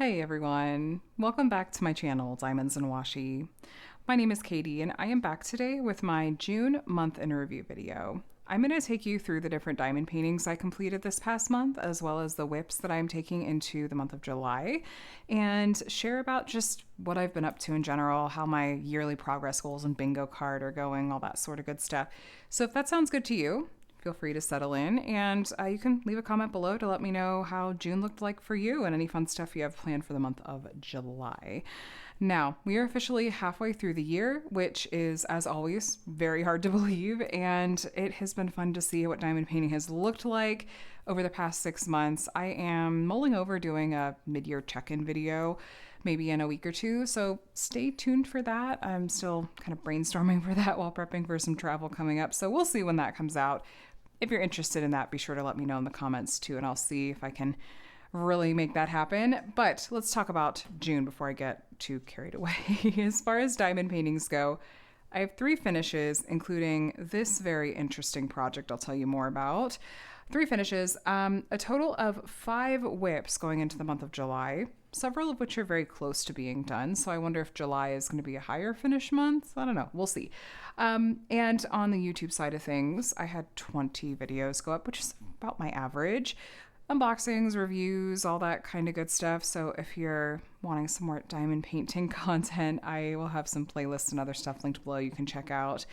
Hey everyone, welcome back to my channel, Diamonds and Washi. My name is Katie and I am back today with my June month in review video. I'm going to take you through the different diamond paintings I completed this past month, as well as the whips that I'm taking into the month of July, and share about just what I've been up to in general, how my yearly progress goals and bingo card are going, all that sort of good stuff. So if that sounds good to you, feel free to settle in, and you can leave a comment below to let me know how June looked like for you and any fun stuff you have planned for the month of July. Now, we are officially halfway through the year, which is, as always, very hard to believe, and it has been fun to see what diamond painting has looked like over the past 6 months. I am mulling over doing a mid-year check-in video, maybe in a week or two, so stay tuned for that. I'm still kind of brainstorming for that while prepping for some travel coming up, so we'll see when that comes out. If you're interested in that, be sure to let me know in the comments too, and I'll see if I can really make that happen. But let's talk about June before I get too carried away. As far as diamond paintings go, I have 3 finishes, including this very interesting project I'll tell you more about. 3 finishes, a total of 5 whips going into the month of July, several of which are very close to being done. So I wonder if July is going to be a higher finish month. I don't know. We'll see. And on the YouTube side of things, I had 20 videos go up, which is about my average. Unboxings, reviews, all that kind of good stuff. So if you're wanting some more diamond painting content, I will have some playlists and other stuff linked below you can check out.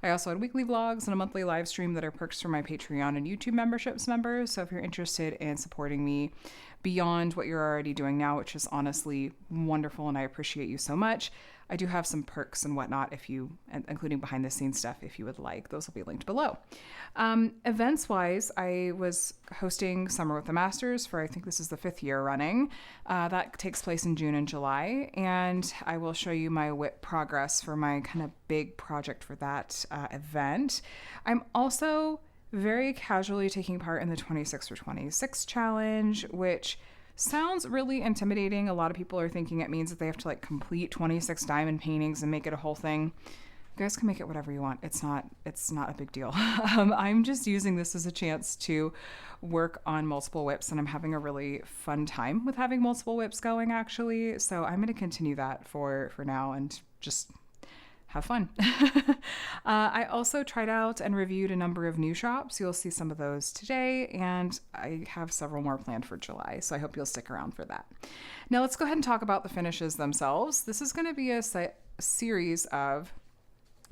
I also had weekly vlogs and a monthly live stream that are perks for my Patreon and YouTube memberships members. So if you're interested in supporting me beyond what you're already doing now, which is honestly wonderful and I appreciate you so much, I do have some perks and whatnot, if you, including behind the scenes stuff, if you would like. Those will be linked below. Events wise, I was hosting Summer with the Masters for, I think this is the 5th year running. That takes place in June and July, and I will show you my whip progress for my kind of big project for that event. I'm also very casually taking part in the 26 for 26 challenge, which sounds really intimidating. A lot of people are thinking it means that they have to like complete 26 diamond paintings and make it a whole thing. You guys can make it whatever you want. It's not a big deal. I'm just using this as a chance to work on multiple whips, and I'm having a really fun time with having multiple whips going, actually. So I'm going to continue that for now and just have fun. I also tried out and reviewed a number of new shops. You'll see some of those today, and I have several more planned for July, so I hope you'll stick around for that. Now let's go ahead and talk about the finishes themselves. This is going to be a series of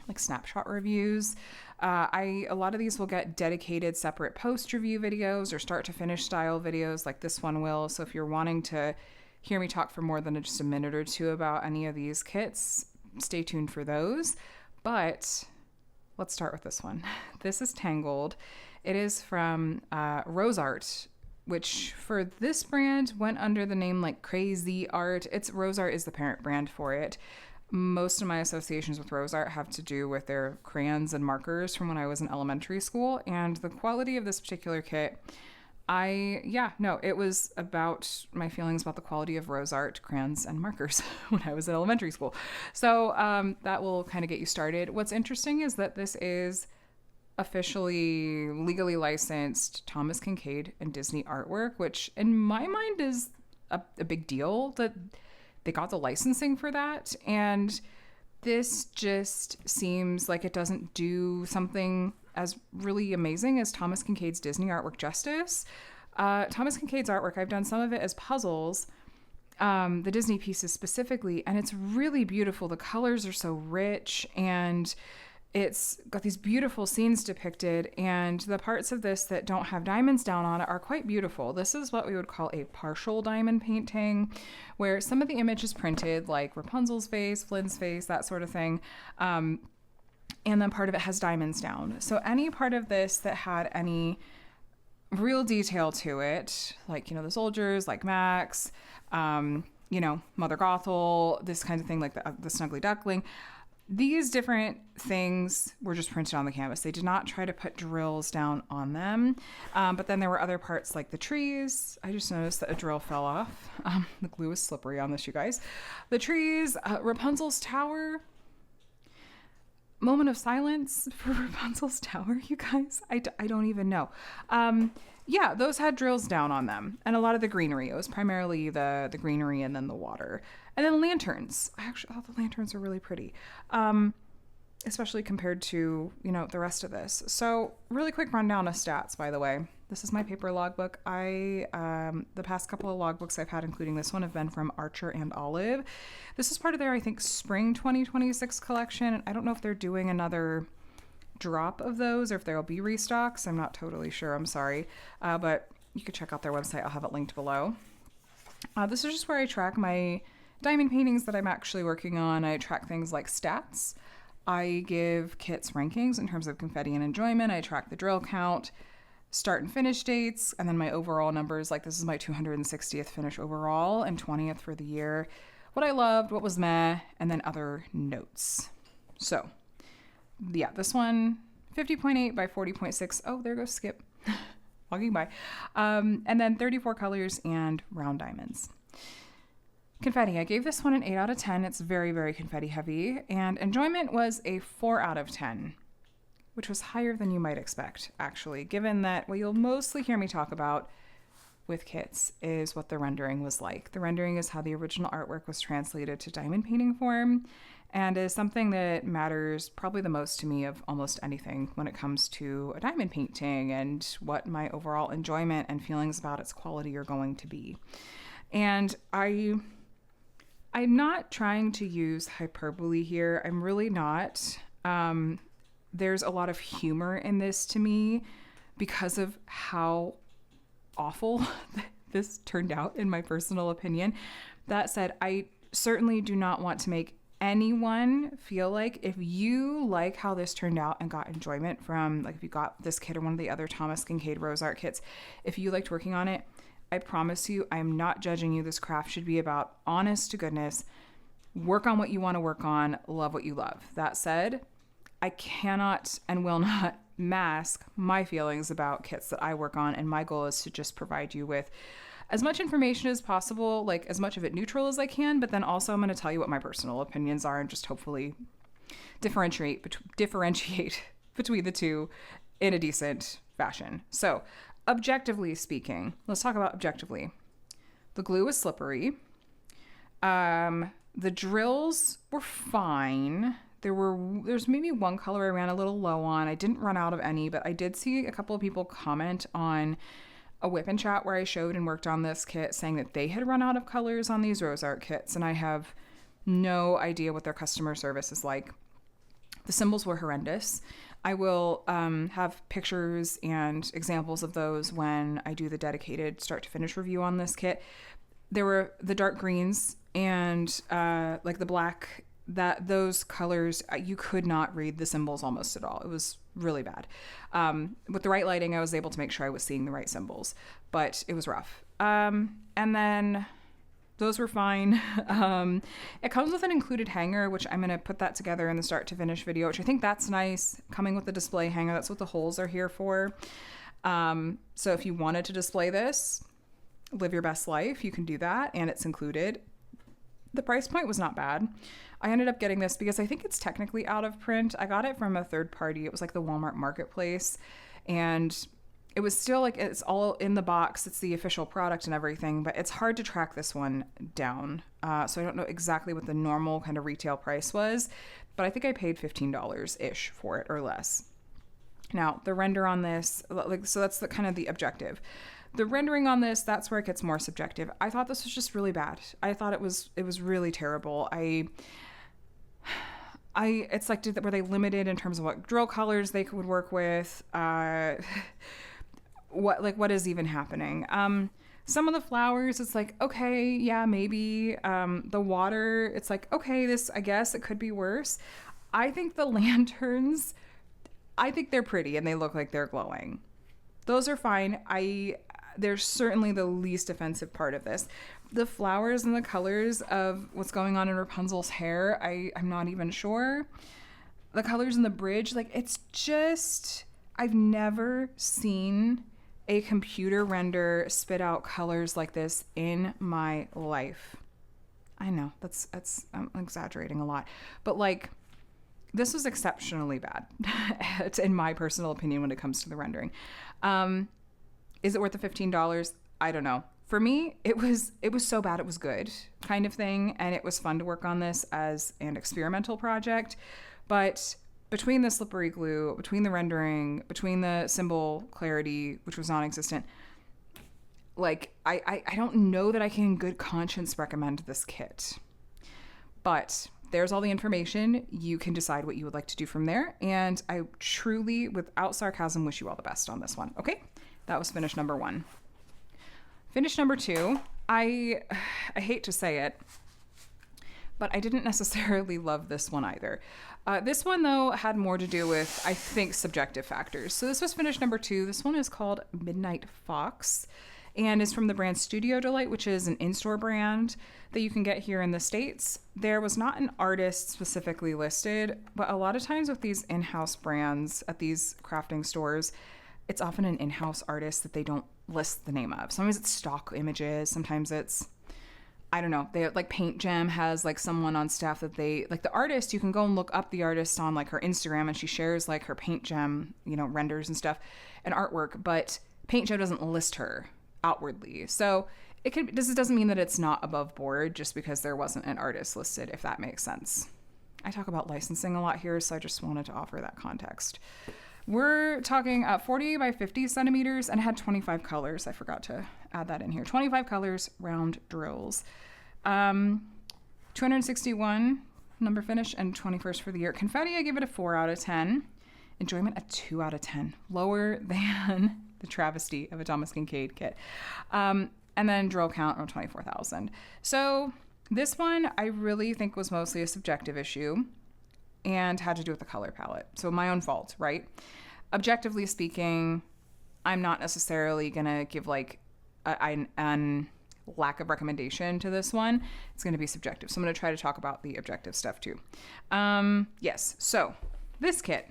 like snapshot reviews. A lot of these will get dedicated separate post review videos or start to finish style videos like this one will. So if you're wanting to hear me talk for more than just a minute or two about any of these kits, stay tuned for those. But let's start with this one. This is Tangled. It is from RoseArt, which for this brand went under the name like Crazy Art. RoseArt is the parent brand for it. Most of my associations with RoseArt have to do with their crayons and markers from when I was in elementary school, and the quality of this particular kit, it was about my feelings about the quality of RoseArt crayons and markers when I was in elementary school. So that will kind of get you started. What's interesting is that this is officially legally licensed Thomas Kinkade and Disney artwork, which in my mind is a big deal that they got the licensing for that. And this just seems like it doesn't do something as really amazing as Thomas Kinkade's Disney artwork justice. Thomas Kinkade's artwork, I've done some of it as puzzles, the Disney pieces specifically, and it's really beautiful. The colors are so rich, and it's got these beautiful scenes depicted, and the parts of this that don't have diamonds down on it are quite beautiful. This is what we would call a partial diamond painting, where some of the image is printed, like Rapunzel's face, Flynn's face, that sort of thing. And then part of it has diamonds down. So any part of this that had any real detail to it, like, the soldiers, like Max, Mother Gothel, this kind of thing, like the Snuggly Duckling, these different things were just printed on the canvas. They did not try to put drills down on them. But then there were other parts like the trees. I just noticed that a drill fell off. The glue is slippery on this, you guys. The trees, Rapunzel's tower. moment of silence for Rapunzel's tower, you guys. I don't even know. Yeah, those had drills down on them, and a lot of the greenery. It was primarily the greenery and then the water. And then lanterns. I actually thought the lanterns were really pretty. Especially compared to, the rest of this. So really quick rundown of stats, by the way. This is my paper logbook. The past couple of logbooks I've had, including this one, have been from Archer and Olive. This is part of their, I think, spring 2026 collection. I don't know if they're doing another drop of those or if there'll be restocks. I'm not totally sure. I'm sorry. But you could check out their website. I'll have it linked below. This is just where I track my diamond paintings that I'm actually working on. I track things like stats. I give kits rankings in terms of confetti and enjoyment. I track the drill count, start and finish dates, and then my overall numbers. Like, this is my 260th finish overall and 20th for the year. What I loved, what was meh, and then other notes. So, yeah, this one, 50.8 by 40.6. Oh, there goes Skip. Walking by. And then 34 colors and round diamonds. Confetti, I gave this one an 8 out of 10. It's very, very confetti heavy. And enjoyment was a 4 out of 10, which was higher than you might expect, actually, given that what you'll mostly hear me talk about with kits is what the rendering was like. The rendering is how the original artwork was translated to diamond painting form, and is something that matters probably the most to me of almost anything when it comes to a diamond painting and what my overall enjoyment and feelings about its quality are going to be. And I'm not trying to use hyperbole here. I'm really not. There's a lot of humor in this to me because of how awful this turned out, in my personal opinion. That said, I certainly do not want to make anyone feel like if you like how this turned out and got enjoyment from, like, if you got this kit or one of the other Thomas Kinkade RoseArt kits, if you liked working on it, I promise you, I'm not judging you. This craft should be about honest to goodness. Work on what you want to work on. Love what you love. That said, I cannot and will not mask my feelings about kits that I work on. And my goal is to just provide you with as much information as possible, like as much of it neutral as I can. But then also I'm going to tell you what my personal opinions are and just hopefully differentiate between the two in a decent fashion. So, objectively speaking, let's talk about objectively. The glue was slippery. The drills were fine. There's maybe one color I ran a little low on. I didn't run out of any, but I did see a couple of people comment on a whip and chat where I showed and worked on this kit saying that they had run out of colors on these RoseArt kits, and I have no idea what their customer service is like. The symbols were horrendous. I will have pictures and examples of those when I do the dedicated start to finish review on this kit. There were the dark greens and like the black, those colors, you could not read the symbols almost at all. It was really bad. With the right lighting, I was able to make sure I was seeing the right symbols, but it was rough. And then those were fine. It comes with an included hanger, which I'm going to put that together in the start to finish video, which I think that's nice. Coming with the display hanger, that's what the holes are here for. So if you wanted to display this, live your best life, you can do that, and it's included. The price point was not bad. I ended up getting this because I think it's technically out of print. I got it from a third party. It was like the Walmart Marketplace, and it was still like, it's all in the box. It's the official product and everything, but it's hard to track this one down. So I don't know exactly what the normal kind of retail price was, but I think I paid $15-ish for it or less. Now, the render on this, so that's the kind of the objective. The rendering on this, that's where it gets more subjective. I thought this was just really bad. I thought it was really terrible. It's like, were they limited in terms of what drill colors they could work with? What is even happening? Some of the flowers, it's like, okay, yeah, maybe. The water, it's like, okay, I guess it could be worse. I think the lanterns, I think they're pretty and they look like they're glowing. Those are fine. They're certainly the least offensive part of this. The flowers and the colors of what's going on in Rapunzel's hair, I'm not even sure. The colors in the bridge, like, it's just, I've never seen a computer render spit out colors like this in my life. I know, I'm exaggerating a lot. But, like, this was exceptionally bad, in my personal opinion, when it comes to the rendering. Is it worth the $15? I don't know. For me, it was so bad it was good kind of thing, and it was fun to work on this as an experimental project. But between the slippery glue, between the rendering, between the symbol clarity, which was non-existent, like I don't know that I can in good conscience recommend this kit. But there's all the information. You can decide what you would like to do from there. And I truly, without sarcasm, wish you all the best on this one. Okay, that was finish number 1. Finish number 2, I hate to say it, but I didn't necessarily love this one either. This one, though, had more to do with, I think, subjective factors. So this was finish number 2. This one is called Midnight Fox and is from the brand Studio Delight, which is an in-store brand that you can get here in the States. There was not an artist specifically listed, but a lot of times with these in-house brands at these crafting stores, it's often an in-house artist that they don't list the name of. Sometimes it's stock images. Sometimes it's, I don't know. They like Paint Gem has like someone on staff that they like the artist. You can go and look up the artist on like her Instagram, and she shares like her Paint Gem, renders and stuff and artwork. But Paint Gem doesn't list her outwardly. So this doesn't mean that it's not above board just because there wasn't an artist listed, if that makes sense. I talk about licensing a lot here, so I just wanted to offer that context. We're talking 40 by 50 centimeters and had 25 colors. I forgot to add that in here. 25 colors, round drills. 261 number finish and 21st for the year. Confetti, I give it a 4 out of 10. Enjoyment, a 2 out of 10. Lower than the travesty of a Thomas Kinkade kit. And then drill count of 24,000. So this one I really think was mostly a subjective issue and had to do with the color palette. So my own fault, right? Objectively speaking, I'm not necessarily going to give like a lack of recommendation to this one. It's going to be subjective. So I'm going to try to talk about the objective stuff too. Yes. So this kit,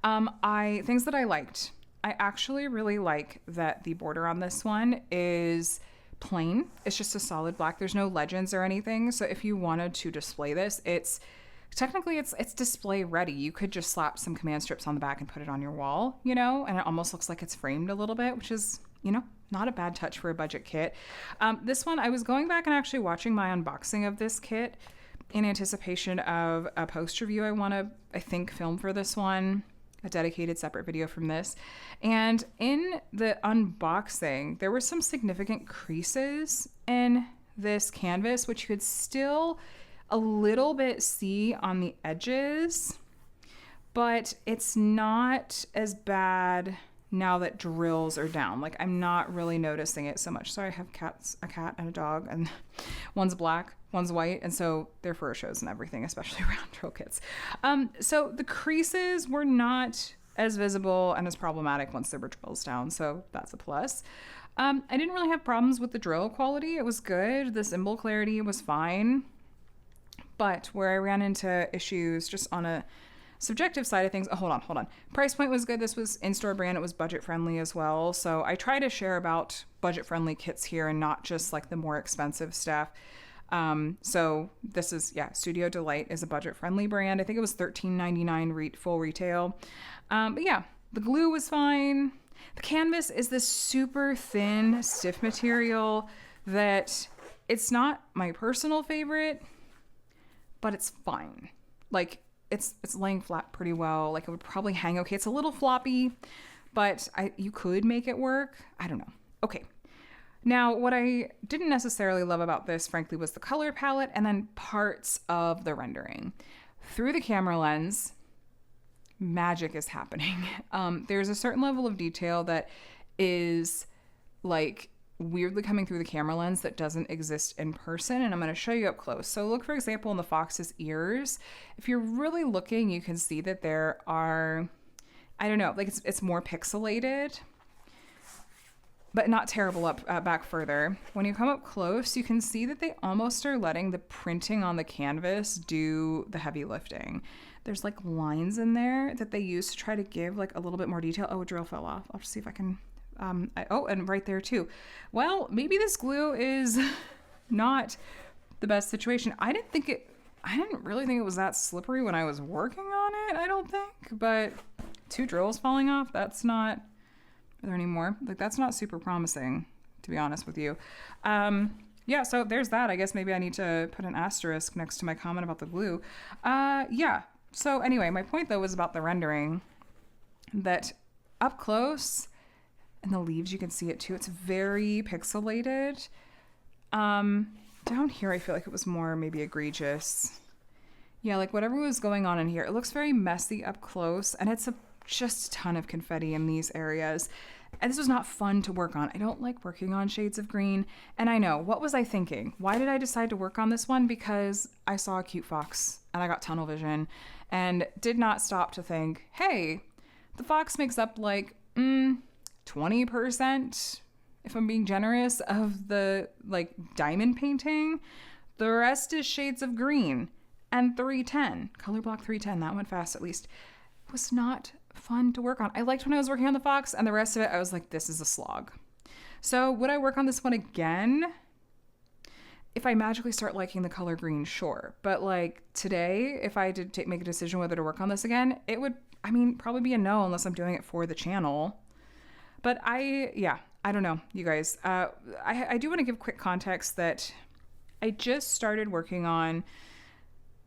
things that I liked. I actually really like that the border on this one is plain. It's just a solid black. There's no legends or anything. So if you wanted to display this, it's display ready. You could just slap some command strips on the back and put it on your wall, and it almost looks like it's framed a little bit, which is, not a bad touch for a budget kit. This one, I was going back and actually watching my unboxing of this kit in anticipation of a post review I think, film for this one, a dedicated separate video from this. And in the unboxing, there were some significant creases in this canvas, which you could still a little bit see on the edges, but it's not as bad now that drills are down. Like, I'm not really noticing it so much. Sorry, I have a cat and a dog, and one's black, one's white, and so their fur shows and everything, especially around drill kits. So the creases were not as visible and as problematic once there were drills down, so that's a plus. I didn't really have problems with the drill quality. It was good. The symbol clarity was fine. But where I ran into issues just on a subjective side of things, hold on. Price point was good. This was in-store brand. It was budget friendly as well. So I try to share about budget friendly kits here and not just like the more expensive stuff. So this is, Studio Delight is a budget friendly brand. I think it was $13.99 full retail. But yeah, the glue was fine. The canvas is this super thin, stiff material that it's not my personal favorite, but it's fine. Like, it's laying flat pretty well. Like, it would probably hang okay. It's a little floppy, but you could make it work. I don't know. Okay. Now, what I didn't necessarily love about this, frankly, was the color palette and then parts of the rendering. Through the camera lens, magic is happening. There's a certain level of detail that is like weirdly coming through the camera lens that doesn't exist in person, and I'm going to show you up close. So look, for example, in the fox's ears. If you're really looking, you can see that there are, I don't know, like it's more pixelated, but not terrible back further. When you come up close, you can see that they almost are letting the printing on the canvas do the heavy lifting. There's like lines in there that they use to try to give like a little bit more detail. Oh, a drill fell off. I'll see if I can, and right there too. Well, maybe this glue is not the best situation. I didn't think it I didn't really think it was that slippery when I was working on it, I don't think. But 2 drills falling off, that's not... Are there any more? Like, that's not super promising, to be honest with you. Yeah, so there's that. I guess maybe I need to put an asterisk next to my comment about the glue. Yeah. So anyway, my point, though, was about the rendering. That up close, and the leaves, you can see it, too. It's very pixelated. Down here, I feel like it was more maybe egregious. Yeah, like whatever was going on in here, it looks very messy up close, and it's just a ton of confetti in these areas. And this was not fun to work on. I don't like working on shades of green. And I know, what was I thinking? Why did I decide to work on this one? Because I saw a cute fox and I got tunnel vision and did not stop to think, hey, the fox makes up like 20%, if I'm being generous, of the like diamond painting. The rest is shades of green. And 310, color block 310, that went fast at least, was not fun to work on. I liked when I was working on the fox, and the rest of it, I was like, this is a slog. So would I work on this one again? If I magically start liking the color green, sure. But like today, if I did make a decision whether to work on this again, it would, probably be a no unless I'm doing it for the channel. But I don't know, you guys. I do want to give quick context that I just started working on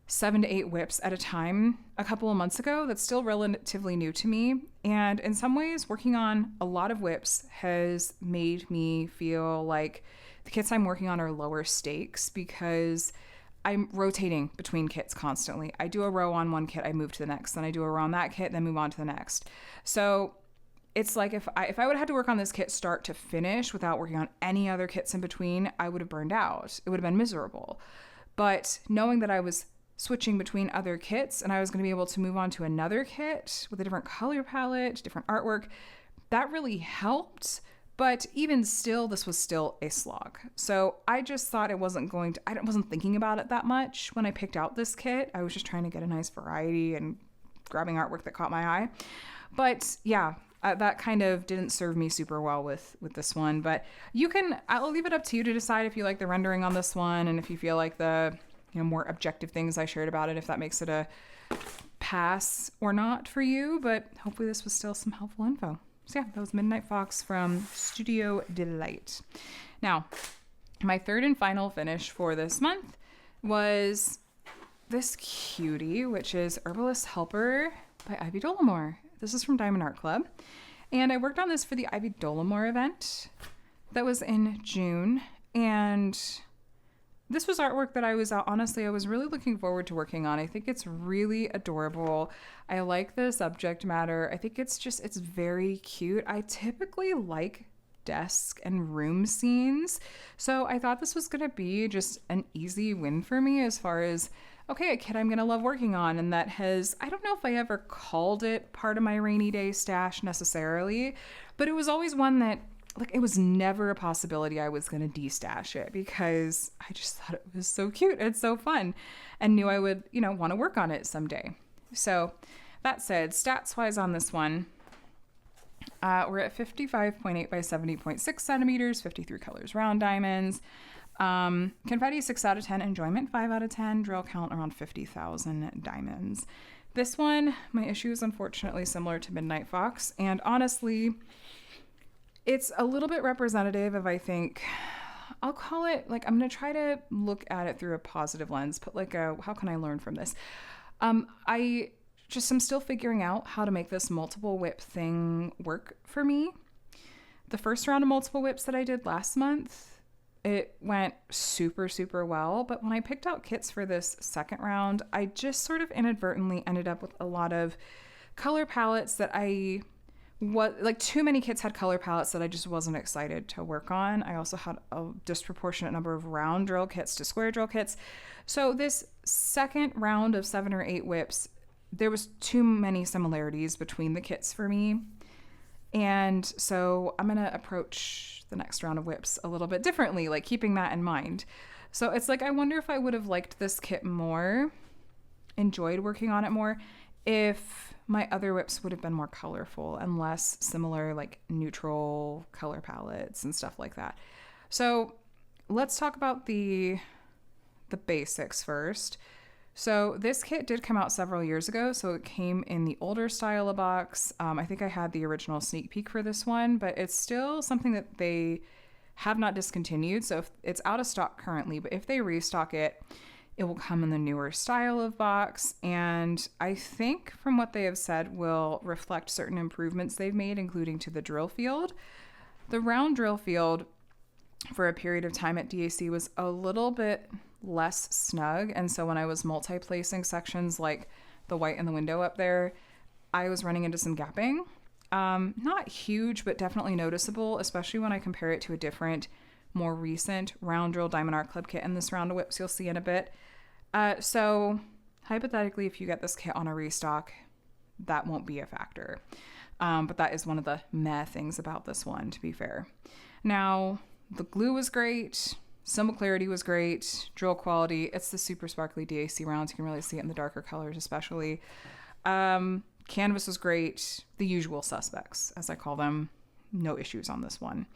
7 to 8 whips at a time a couple of months ago. That's still relatively new to me. And in some ways, working on a lot of whips has made me feel like the kits I'm working on are lower stakes because I'm rotating between kits constantly. I do a row on one kit, I move to the next. Then I do a row on that kit, then move on to the next. So it's like if I would have had to work on this kit start to finish without working on any other kits in between, I would have burned out. It would have been miserable. But knowing that I was switching between other kits and I was going to be able to move on to another kit with a different color palette, different artwork, that really helped. But even still, this was still a slog. So I just thought I wasn't thinking about it that much when I picked out this kit. I was just trying to get a nice variety and grabbing artwork that caught my eye. But yeah, that kind of didn't serve me super well with this one. But I'll leave it up to you to decide if you like the rendering on this one and if you feel like the more objective things I shared about it, if that makes it a pass or not for you. But hopefully this was still some helpful info. So yeah, that was Midnight Fox from Studio Delight. Now, my third and final finish for this month was this cutie, which is Herbalist Helper by Ivy Dollamore. This is from Diamond Art Club. And I worked on this for the Ivy Dollamore event that was in June. And this was artwork that I was really looking forward to working on. I think it's really adorable. I like the subject matter. I think it's very cute. I typically like desk and room scenes. So I thought this was going to be just an easy win for me as far as, okay, a kit I'm going to love working on. And that I don't know if I ever called it part of my rainy day stash necessarily, but it was always one that, it was never a possibility I was going to destash it because I just thought it was so cute and so fun and knew I would, want to work on it someday. So that said, stats-wise on this one, we're at 55.8 by 70.6 centimeters, 53 colors round diamonds. Confetti 6 out of 10, enjoyment 5 out of 10, drill count around 50,000 diamonds. This one, my issue is unfortunately similar to Midnight Fox, and honestly, it's a little bit representative of, I think, I'll call it, I'm going to try to look at it through a positive lens, but how can I learn from this? I just am still figuring out how to make this multiple whip thing work for me. The first round of multiple whips that I did last month, it went super, super well. But when I picked out kits for this second round, I just sort of inadvertently ended up with a lot of color palettes that too many kits had color palettes that I just wasn't excited to work on. I also had a disproportionate number of round drill kits to square drill kits. So this second round of 7 or 8 whips, there was too many similarities between the kits for me. And so I'm going to approach the next round of whips a little bit differently, keeping that in mind. So it's I wonder if I would have liked this kit more, enjoyed working on it more, if my other whips would have been more colorful and less similar, neutral color palettes and stuff like that. So let's talk about the basics first. So this kit did come out several years ago. So it came in the older style of box. I think I had the original sneak peek for this one, but it's still something that they have not discontinued. So if it's out of stock currently, but if they restock it, it will come in the newer style of box. And I think from what they have said will reflect certain improvements they've made, including to the drill field. The round drill field for a period of time at DAC was a little bit less snug. And so when I was multi-placing sections like the white in the window up there, I was running into some gapping. Not huge, but definitely noticeable, especially when I compare it to a different, more recent round drill diamond art club kit in this round of whips you'll see in a bit. So hypothetically, if you get this kit on a restock, that won't be a factor. But that is one of the meh things about this one, to be fair. Now, the glue was great. Symbol clarity was great. Drill quality. It's the super sparkly DAC rounds. You can really see it in the darker colors, especially. Canvas was great. The usual suspects, as I call them. No issues on this one.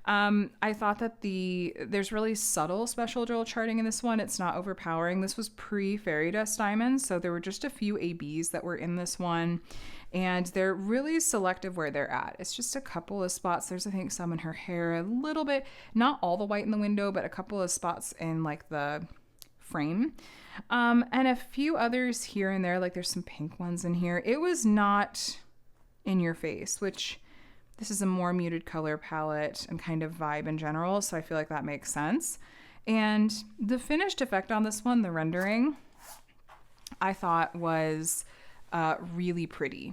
I thought that there's really subtle special drill charting in this one. It's not overpowering. This was pre-fairy dust diamonds, so there were just a few ABs that were in this one, and they're really selective where they're at. It's just a couple of spots. There's, I think, some in her hair, a little bit, not all the white in the window, but a couple of spots in like the frame. And a few others here and there, like there's some pink ones in here. It was not in your face, which this is a more muted color palette and kind of vibe in general, so I feel like that makes sense. And the finished effect on this one, the rendering, I thought was really pretty.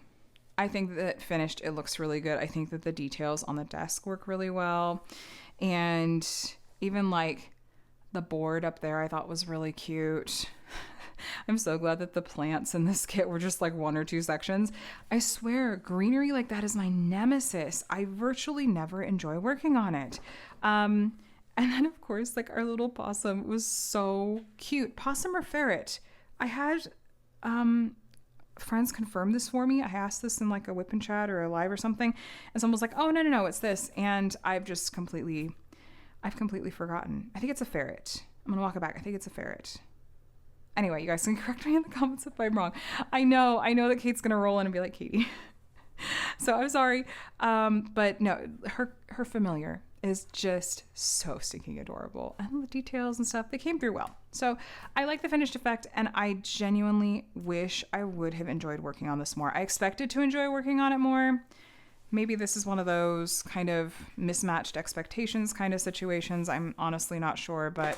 I think that finished, it looks really good. I think that the details on the desk work really well. And even like the board up there I thought was really cute. I'm so glad that the plants in this kit were just like 1 or 2 sections. I swear, greenery like that is my nemesis. I virtually never enjoy working on it. And then, of course, like our little possum was so cute. Possum or ferret? I had friends confirm this for me. I asked this in like a whip and chat or a live or something, and someone was like, oh, no, it's this. And I've completely forgotten. I think it's a ferret. I'm going to walk it back. I think it's a ferret. Anyway, you guys can correct me in the comments if I'm wrong. I know that Kate's going to roll in and be like, Katie. So I'm sorry. But no, her familiar is just so stinking adorable. And the details and stuff, they came through well. So I like the finished effect, and I genuinely wish I would have enjoyed working on this more. I expected to enjoy working on it more. Maybe this is one of those kind of mismatched expectations kind of situations. I'm honestly not sure, but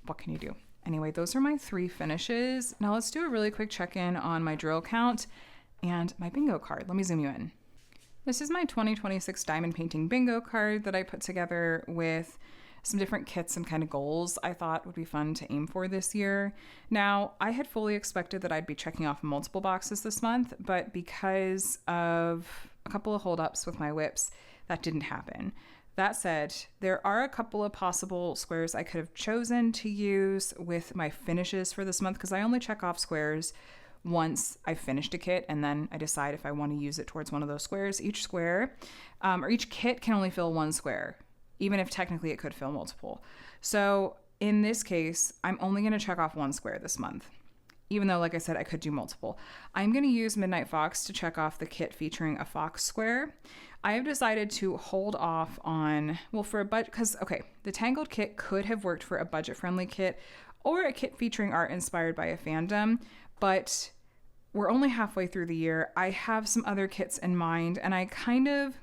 what can you do? Anyway, those are my 3 finishes. Now let's do a really quick check-in on my drill count and my bingo card. Let me zoom you in. This is my 2026 diamond painting bingo card that I put together with some different kits and kind of goals I thought would be fun to aim for this year. Now, I had fully expected that I'd be checking off multiple boxes this month, but because of a couple of holdups with my whips, that didn't happen. That said, there are a couple of possible squares I could have chosen to use with my finishes for this month, because I only check off squares once I've finished a kit, and then I decide if I want to use it towards one of those squares. Each square, or each kit can only fill 1 square, even if technically it could fill multiple. So in this case, I'm only going to check off 1 square this month, even though, like I said, I could do multiple. I'm going to use Midnight Fox to check off the kit featuring a fox square. I have decided to hold off on, well, for a budget, because, okay, the Tangled kit could have worked for a budget-friendly kit or a kit featuring art inspired by a fandom, but we're only halfway through the year. I have some other kits in mind, and I kind of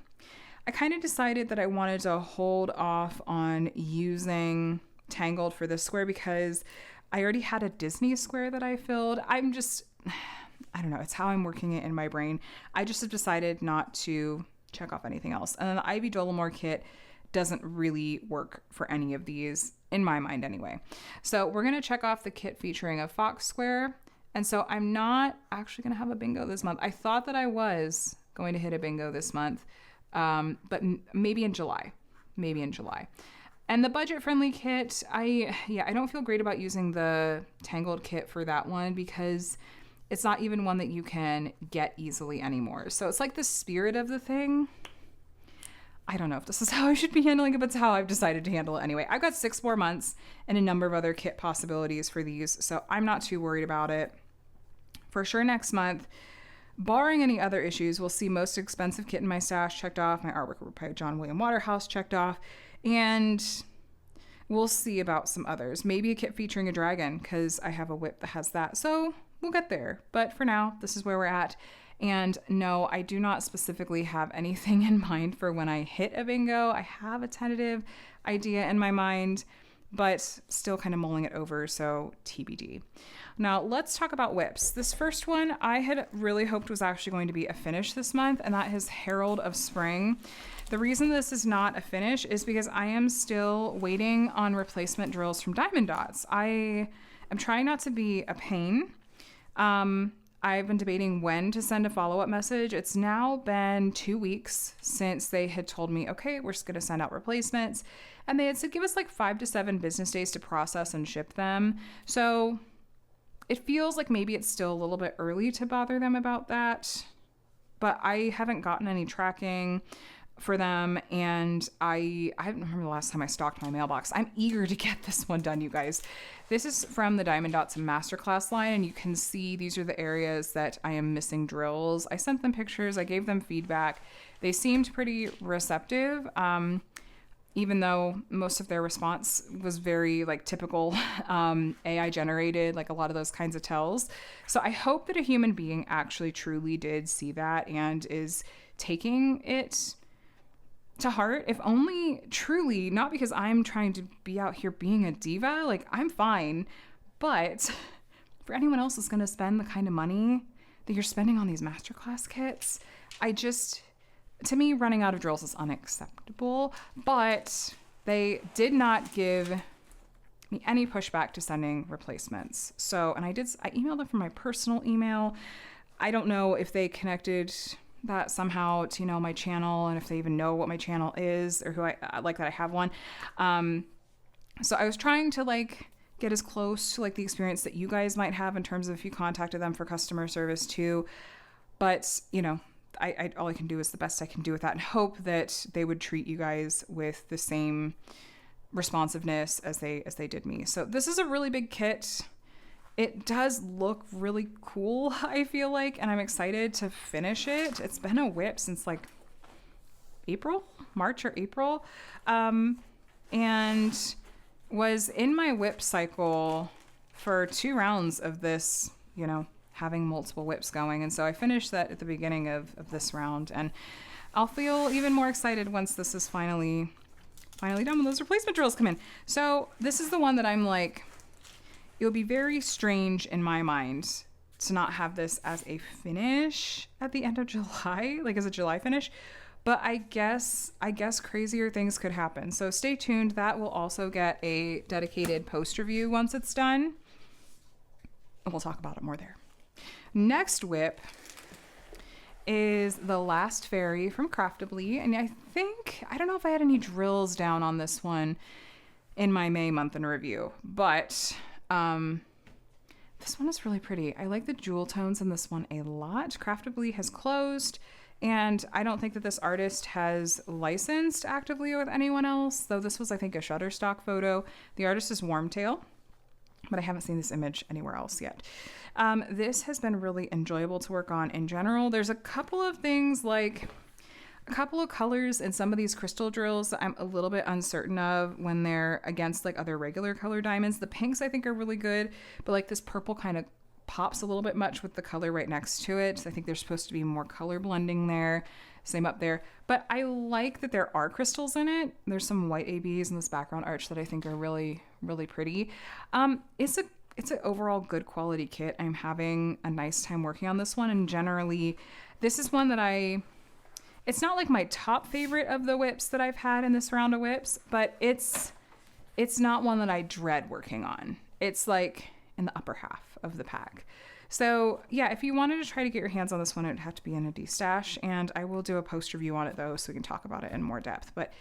decided that I wanted to hold off on using Tangled for this square because I already had a Disney square that I filled. I don't know, it's how I'm working it in my brain. I just have decided not to check off anything else. And then the Ivy Dolomore kit doesn't really work for any of these, in my mind anyway. So we're going to check off the kit featuring a fox square. And so I'm not actually going to have a bingo this month. I thought that I was going to hit a bingo this month, but maybe in July. And the budget-friendly kit, I don't feel great about using the Tangled kit for that one because it's not even one that you can get easily anymore. So it's like the spirit of the thing. I don't know if this is how I should be handling it, but it's how I've decided to handle it anyway. I've got 6 more months and a number of other kit possibilities for these, so I'm not too worried about it. For sure next month, barring any other issues, we'll see most expensive kit in my stash checked off, my artwork by John William Waterhouse checked off, and we'll see about some others. Maybe a kit featuring a dragon, because I have a whip that has that, so we'll get there. But for now, this is where we're at. And no, I do not specifically have anything in mind for when I hit a bingo. I have a tentative idea in my mind, but still kind of mulling it over, so TBD. Now, let's talk about whips. This first one I had really hoped was actually going to be a finish this month, and that is Herald of Spring. The reason this is not a finish is because I am still waiting on replacement drills from Diamond Dots. I am trying not to be a pain. I've been debating when to send a follow-up message. It's now been 2 weeks since they had told me, okay, we're just going to send out replacements. And they had said, give us like 5 to 7 business days to process and ship them. So it feels like maybe it's still a little bit early to bother them about that. But I haven't gotten any tracking for them, and I don't remember the last time I stocked my mailbox. I'm eager to get this one done, you guys. This is from the Diamond Dots Masterclass line, and you can see these are the areas that I am missing drills. I sent them pictures, I gave them feedback. They seemed pretty receptive, even though most of their response was very like typical AI generated, like a lot of those kinds of tells. So I hope that a human being actually truly did see that and is taking it to heart, if only truly, not because I'm trying to be out here being a diva, like I'm fine, but for anyone else that's going to spend the kind of money that you're spending on these masterclass kits, to me, running out of drills is unacceptable. But they did not give me any pushback to sending replacements. So, and I emailed them from my personal email. I don't know if they connected that somehow to, my channel, and if they even know what my channel is or who I like that I have one. So I was trying to like get as close to like the experience that you guys might have in terms of if you contacted them for customer service too. But, I all I can do is the best I can do with that, and hope that they would treat you guys with the same responsiveness as they did me. So this is a really big kit. It does look really cool, I feel like, and I'm excited to finish it. It's been a whip since like March or April, and was in my whip cycle for 2 rounds of this, having multiple whips going. And so I finished that at the beginning of this round, and I'll feel even more excited once this is finally done when those replacement drills come in. So this is the one that I'm like, it would be very strange in my mind to not have this as a finish at the end of July, like as a July finish. But I guess crazier things could happen. So stay tuned. That will also get a dedicated post review once it's done. And we'll talk about it more there. Next whip is The Last Fairy from Craftably. And I don't know if I had any drills down on this one in my May month in review, but this one is really pretty. I like the jewel tones in this one a lot. Craftably has closed, and I don't think that this artist has licensed actively with anyone else, though this was, I think, a Shutterstock photo. The artist is Wormtail, but I haven't seen this image anywhere else yet. This has been really enjoyable to work on in general. There's a couple of things, like a couple of colors in some of these crystal drills that I'm a little bit uncertain of when they're against like other regular color diamonds. The pinks I think are really good, but like this purple kind of pops a little bit much with the color right next to it. So I think there's supposed to be more color blending there. Same up there. But I like that there are crystals in it. There's some white ABs in this background arch that I think are really, really pretty. It's an overall good quality kit. I'm having a nice time working on this one, and generally this is one that it's not like my top favorite of the whips that I've had in this round of whips, but it's not one that I dread working on. It's like in the upper half of the pack. So yeah, if you wanted to try to get your hands on this one, it would have to be in a destash, and I will do a post review on it though, so we can talk about it in more depth. But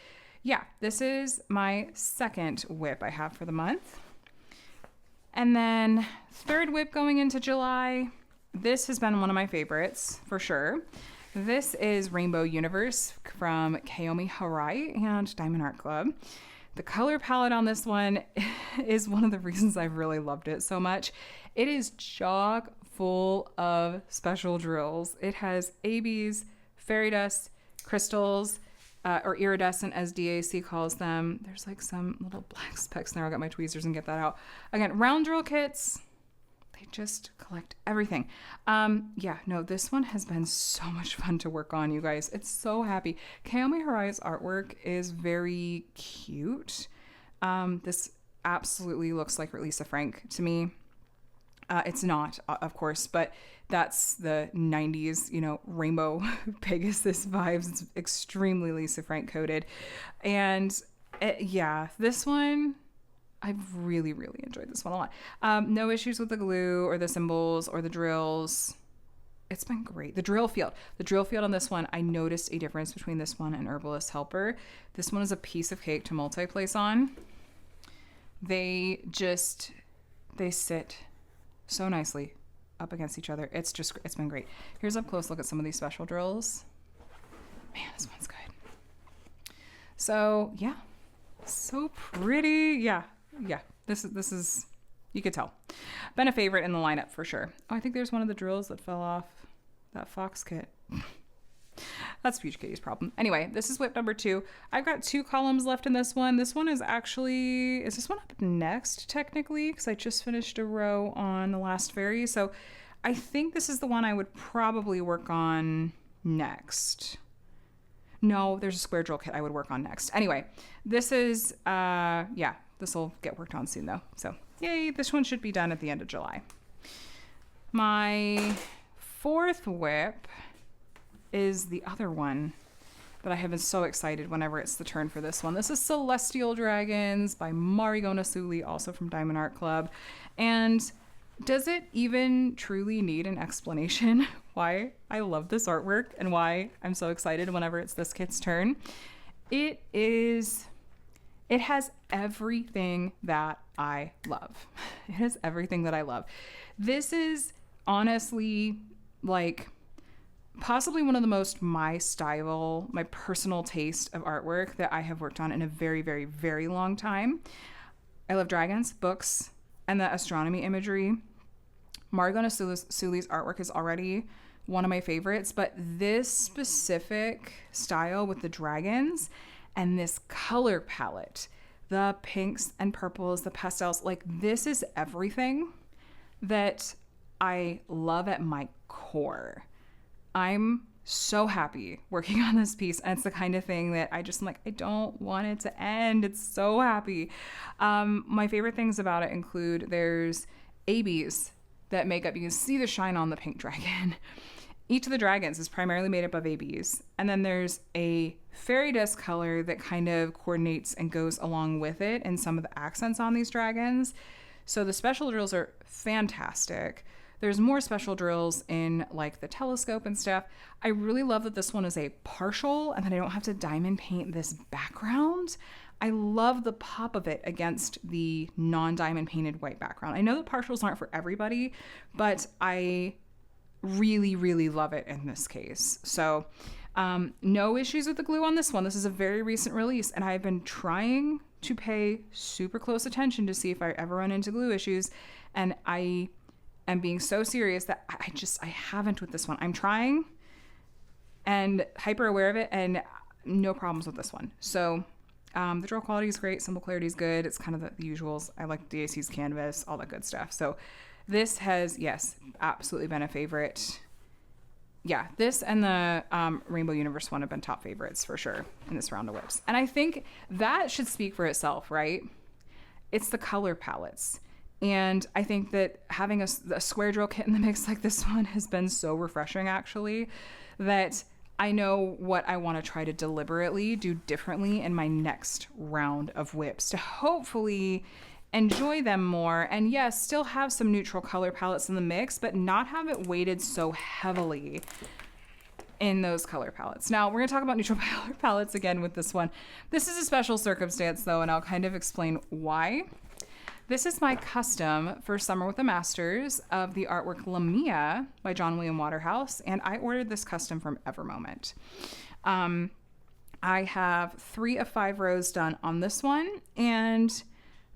yeah, this is my second whip I have for the month. And then third whip going into July. This has been one of my favorites for sure. This is Rainbow Universe from Kaomi Harai and Diamond Art Club. The color palette on this one is one of the reasons I've really loved it so much. It is chock full of special drills. It has ABs, fairy dust, crystals, or iridescent as DAC calls them. There's like some little black specks there. I'll get my tweezers and get that out. Again, round drill kits. They just collect everything. Yeah, no, this one has been so much fun to work on, you guys. It's so happy. Kaomi Harai's artwork is very cute. This absolutely looks like Lisa Frank to me. It's not, of course, but that's the 90s, Rainbow Pegasus vibes. It's extremely Lisa Frank coded. And yeah, this one, I've really, really enjoyed this one a lot. No issues with the glue or the symbols or the drills. It's been great. The drill field on this one, I noticed a difference between this one and Herbalist Helper. This one is a piece of cake to multi-place on. They sit so nicely up against each other. It's been great. Here's up close look at some of these special drills. Man, this one's good. So yeah, so pretty. Yeah. This is, you could tell. Been a favorite in the lineup for sure. Oh, I think there's one of the drills that fell off that Fox kit. That's Peach Kitty's problem. Anyway, this is whip number 2. I've got 2 columns left in this one. This one is this one up next technically? Because I just finished a row on the last fairy. So I think this is the one I would probably work on next. No, there's a square drill kit I would work on next. Anyway, this is, this will get worked on soon though. So yay, this one should be done at the end of July. My 4th whip is the other one that I have been so excited whenever it's the turn for this one. This is Celestial Dragons by Marigona Suli, also from Diamond Art Club. And does it even truly need an explanation why I love this artwork and why I'm so excited whenever it's this kit's turn? It has everything that I love. It has everything that I love. This is honestly like possibly one of the most my style, my personal taste of artwork that I have worked on in a very, very, very long time. I love dragons, books, and the astronomy imagery. Marigona Suli's artwork is already one of my favorites, but this specific style with the dragons and this color palette, the pinks and purples, the pastels, like this is everything that I love at my core. I'm so happy working on this piece, and it's the kind of thing that I don't want it to end. It's so happy. My favorite things about it include there's ABs that make up, you can see the shine on the pink dragon. Each of the dragons is primarily made up of ABs, and then there's a fairy dust color that kind of coordinates and goes along with it and some of the accents on these dragons. So the special drills are fantastic. There's more special drills in like the telescope and stuff. I really love that this one is a partial and that I don't have to diamond paint this background. I love the pop of it against the non-diamond painted white background. I know that partials aren't for everybody, but I really, really love it in this case. So no issues with the glue on this one. This is a very recent release, and I've been trying to pay super close attention to see if I ever run into glue issues, and I am being so serious that I haven't with this one. I'm trying and hyper aware of it, and no problems with this one. So the draw quality is great, symbol clarity is good. It's kind of the usuals. I like DAC's canvas, all that good stuff. So this has, yes, absolutely been a favorite. Yeah, this and the Rainbow Universe one have been top favorites for sure in this round of whips. And I think that should speak for itself, right? It's the color palettes. And I think that having a square drill kit in the mix like this one has been so refreshing, actually, that I know what I want to try to deliberately do differently in my next round of whips to hopefully enjoy them more. And yes, still have some neutral color palettes in the mix, but not have it weighted so heavily in those color palettes. Now, we're going to talk about neutral color palettes again with this one. This is a special circumstance, though, and I'll kind of explain why. This is my custom for Summer with the Masters of the artwork Lamia by John William Waterhouse, and I ordered this custom from Evermoment. I have 3 of 5 rows done on this one, and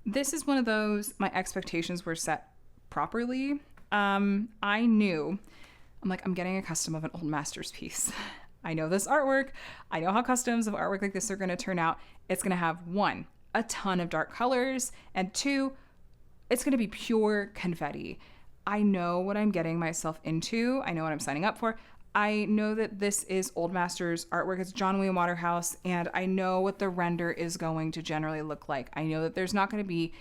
this is one of those, my expectations were set properly. I knew, I'm getting a custom of an old master's piece. I know this artwork. I know how customs of artwork like this are going to turn out. It's going to have 1, a ton of dark colors, and 2, it's going to be pure confetti. I know what I'm getting myself into. I know what I'm signing up for. I know that this is Old Masters artwork. It's John William Waterhouse, and I know what the render is going to generally look like. I know that there's not going to be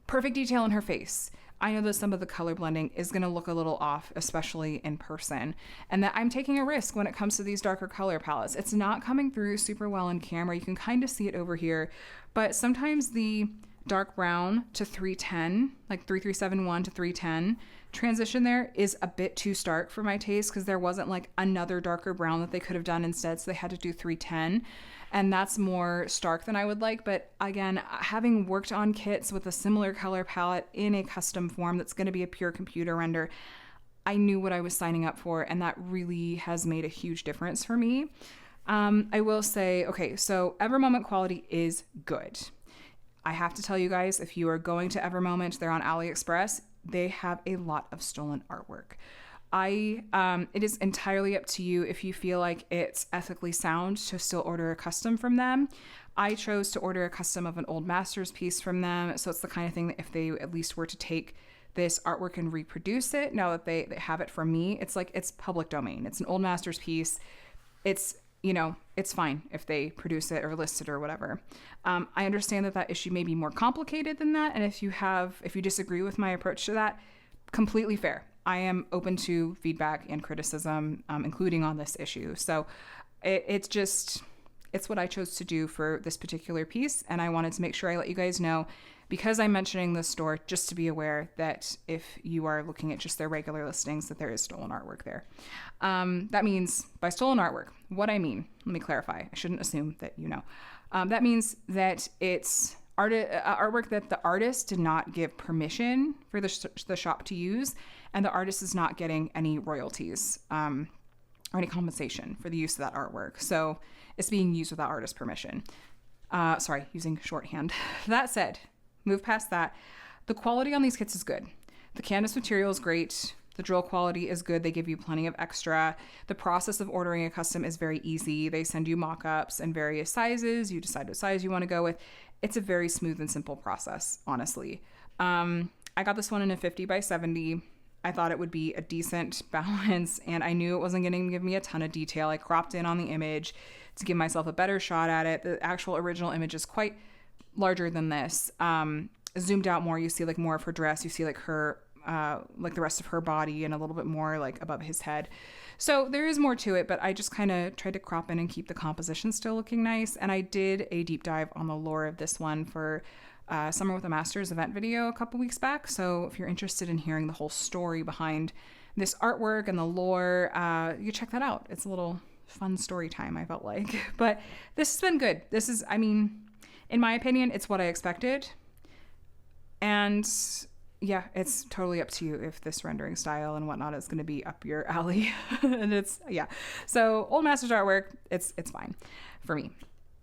perfect detail in her face. I know that some of the color blending is going to look a little off, especially in person, and that I'm taking a risk when it comes to these darker color palettes. It's not coming through super well in camera. You can kind of see it over here, but sometimes the dark brown to 310, like 3371 to 310 transition there is a bit too stark for my taste, because there wasn't like another darker brown that they could have done instead, so they had to do 310, and that's more stark than I would like. But again, having worked on kits with a similar color palette in a custom form that's going to be a pure computer render, I knew what I was signing up for, and that really has made a huge difference for me. I will say, okay, so Evermoment quality is good. I have to tell you guys, if you are going to Evermoment, they're on AliExpress, they have a lot of stolen artwork. It is entirely up to you if you feel like it's ethically sound to still order a custom from them. I chose to order a custom of an old master's piece from them, so it's the kind of thing that if they at least were to take this artwork and reproduce it, now that they have it from me, it's like it's public domain. It's an old master's piece. It's, it's fine if they produce it or list it or whatever. I understand that issue may be more complicated than that, and if you disagree with my approach to that, completely fair. I am open to feedback and criticism, including on this issue. So it's what I chose to do for this particular piece, and I wanted to make sure I let you guys know, because I'm mentioning this store, just to be aware that if you are looking at just their regular listings, that there is stolen artwork there. That means, by stolen artwork, what I mean, let me clarify. I shouldn't assume that you know. That means that it's artwork that the artist did not give permission for the shop to use, and the artist is not getting any royalties or any compensation for the use of that artwork. So it's being used without artist permission. Using shorthand. That said, move past that. The quality on these kits is good. The canvas material is great. The drill quality is good. They give you plenty of extra. The process of ordering a custom is very easy. They send you mock-ups in various sizes. You decide what size you want to go with. It's a very smooth and simple process, honestly. I got this one in a 50 by 70. I thought it would be a decent balance, and I knew it wasn't going to give me a ton of detail. I cropped in on the image to give myself a better shot at it. The actual original image is quite larger than this. Zoomed out more, you see like more of her dress. You see like her, like the rest of her body, and a little bit more like above his head. So there is more to it, but I just kind of tried to crop in and keep the composition still looking nice. And I did a deep dive on the lore of this one for Summer with the Masters event video a couple weeks back. So if you're interested in hearing the whole story behind this artwork and the lore, you check that out. It's a little fun story time, I felt like. But this has been good. This is, in my opinion, it's what I expected. And yeah, it's totally up to you if this rendering style and whatnot is going to be up your alley. And so Old Masters artwork, it's fine for me.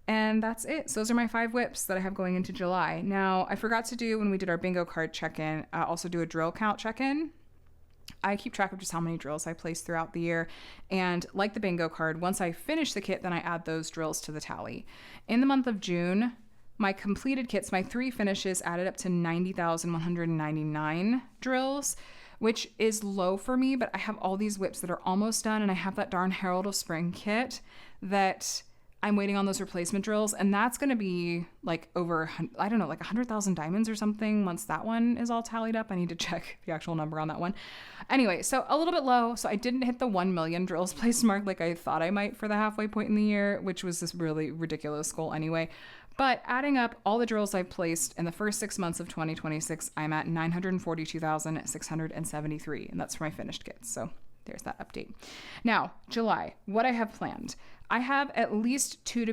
And that's it. So those are my 5 whips that I have going into July. Now, I forgot to do, when we did our bingo card check-in, also do a drill count check-in. I keep track of just how many drills I place throughout the year. And like the bingo card, once I finish the kit, then I add those drills to the tally. In the month of June, my completed kits, my 3 finishes added up to 90,199 drills, which is low for me, but I have all these whips that are almost done, and I have that darn Herald of Spring kit that I'm waiting on those replacement drills, and that's going to be like over, I don't know, like 100,000 diamonds or something once that one is all tallied up. I need to check the actual number on that one. Anyway, so a little bit low. So I didn't hit the 1 million drills placed mark like I thought I might for the halfway point in the year, which was this really ridiculous goal anyway. But adding up all the drills I've placed in the first 6 months of 2026, I'm at 942,673, and that's for my finished kits. So there's that update. Now, July, what I have planned. I have at least 2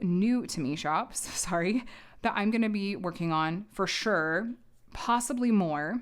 new to me shops, that I'm going to be working on for sure, possibly more,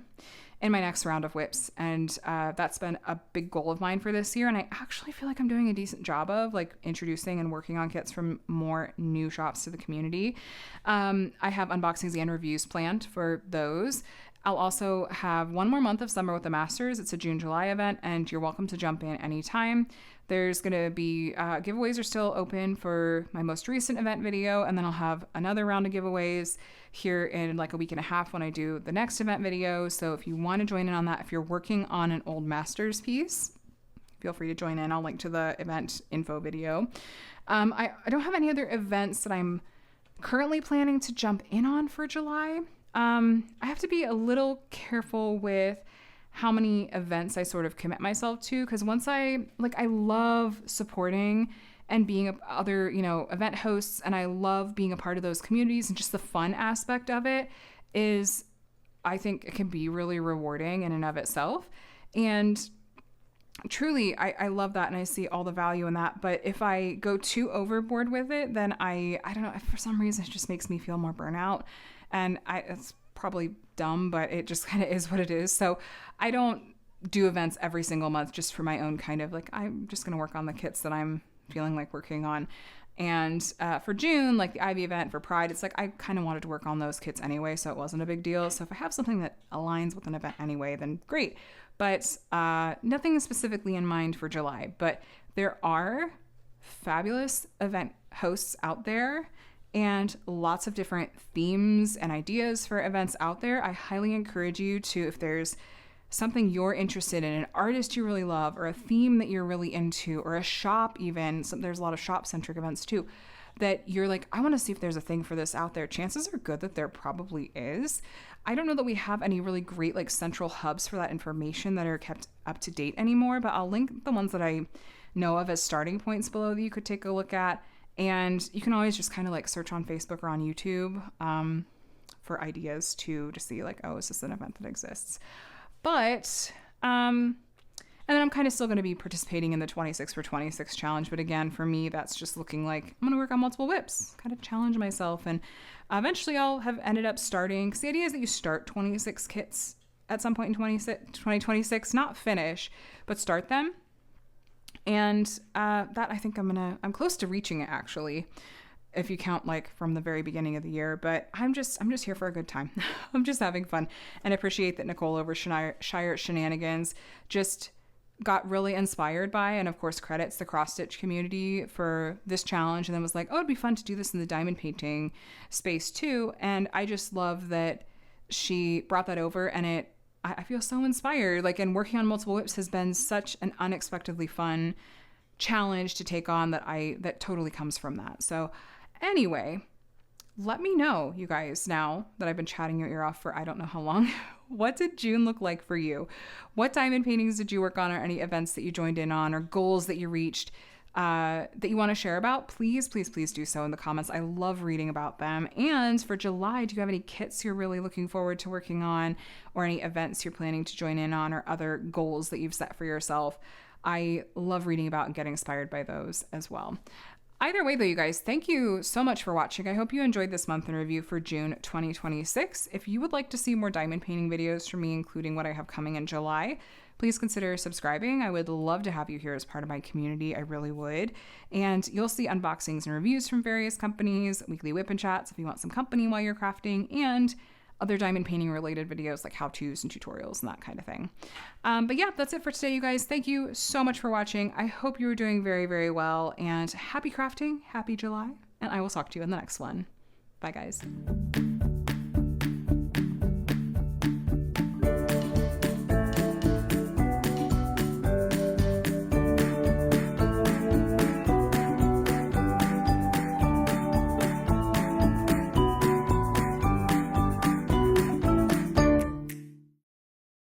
in my next round of whips. And that's been a big goal of mine for this year. And I actually feel like I'm doing a decent job of like introducing and working on kits from more new shops to the community. I have unboxings and reviews planned for those. I'll also have one more month of Summer with the Masters. It's a June-July event, and you're welcome to jump in anytime. There's going to be giveaways are still open for my most recent event video, and then I'll have another round of giveaways here in like a week and a half when I do the next event video. So if you want to join in on that, if you're working on an old Masters piece, feel free to join in. I'll link to the event info video. I don't have any other events that I'm currently planning to jump in on for July. I have to be a little careful with how many events I sort of commit myself to, because once I love supporting and being other, event hosts, and I love being a part of those communities, and just the fun aspect of it is, I think it can be really rewarding in and of itself. And truly, I love that, and I see all the value in that. But if I go too overboard with it, then I don't know, for some reason, it just makes me feel more burnout. And it's probably dumb, but it just kind of is what it is. So I don't do events every single month just for my own kind of like, I'm just going to work on the kits that I'm feeling like working on. And for June, like the Ivy event for Pride, it's like I kind of wanted to work on those kits anyway, so it wasn't a big deal. So if I have something that aligns with an event anyway, then great. But nothing specifically in mind for July. But there are fabulous event hosts out there, and lots of different themes and ideas for events out there. I highly encourage you to, if there's something you're interested in, an artist you really love, or a theme that you're really into, or a shop even, there's a lot of shop-centric events too, that you're like, I want to see if there's a thing for this out there. Chances are good that there probably is. I don't know that we have any really great like central hubs for that information that are kept up to date anymore, but I'll link the ones that I know of as starting points below that you could take a look at. And you can always just kind of like search on Facebook or on YouTube for ideas to see like, oh, is this an event that exists? But, and then I'm kind of still going to be participating in the 26 for 26 challenge. But again, for me, that's just looking like I'm going to work on multiple whips, kind of challenge myself. And eventually I'll have ended up starting, because the idea is that you start 26 kits at some point in 2026, not finish, but start them. And that I think I'm close to reaching it actually, if you count like from the very beginning of the year. But I'm just here for a good time. I'm just having fun, and appreciate that Nicole over Shire Shenanigans just got really inspired by, and of course credits the cross stitch community for this challenge, and then was like, oh, it'd be fun to do this in the diamond painting space too. And I just love that she brought that over, and I feel so inspired. Like, and working on multiple whips has been such an unexpectedly fun challenge to take on that totally comes from that. So anyway, let me know, you guys, now that I've been chatting your ear off for I don't know how long, what did June look like for you? What diamond paintings did you work on, or any events that you joined in on, or goals that you reached that you want to share about? Please, please, please do so in the comments. I love reading about them. And for July, do you have any kits you're really looking forward to working on, or any events you're planning to join in on, or other goals that you've set for yourself? I love reading about and getting inspired by those as well. Either way though, you guys, thank you so much for watching. I hope you enjoyed this month in review for June 2026. If you would like to see more diamond painting videos from me, including what I have coming in July, please consider subscribing. I would love to have you here as part of my community. I really would. And you'll see unboxings and reviews from various companies, weekly whip and chats if you want some company while you're crafting, and other diamond painting related videos like how-tos and tutorials and that kind of thing. But yeah, that's it for today, you guys. Thank you so much for watching. I hope you are doing very, very well, and happy crafting, happy July, and I will talk to you in the next one. Bye, guys.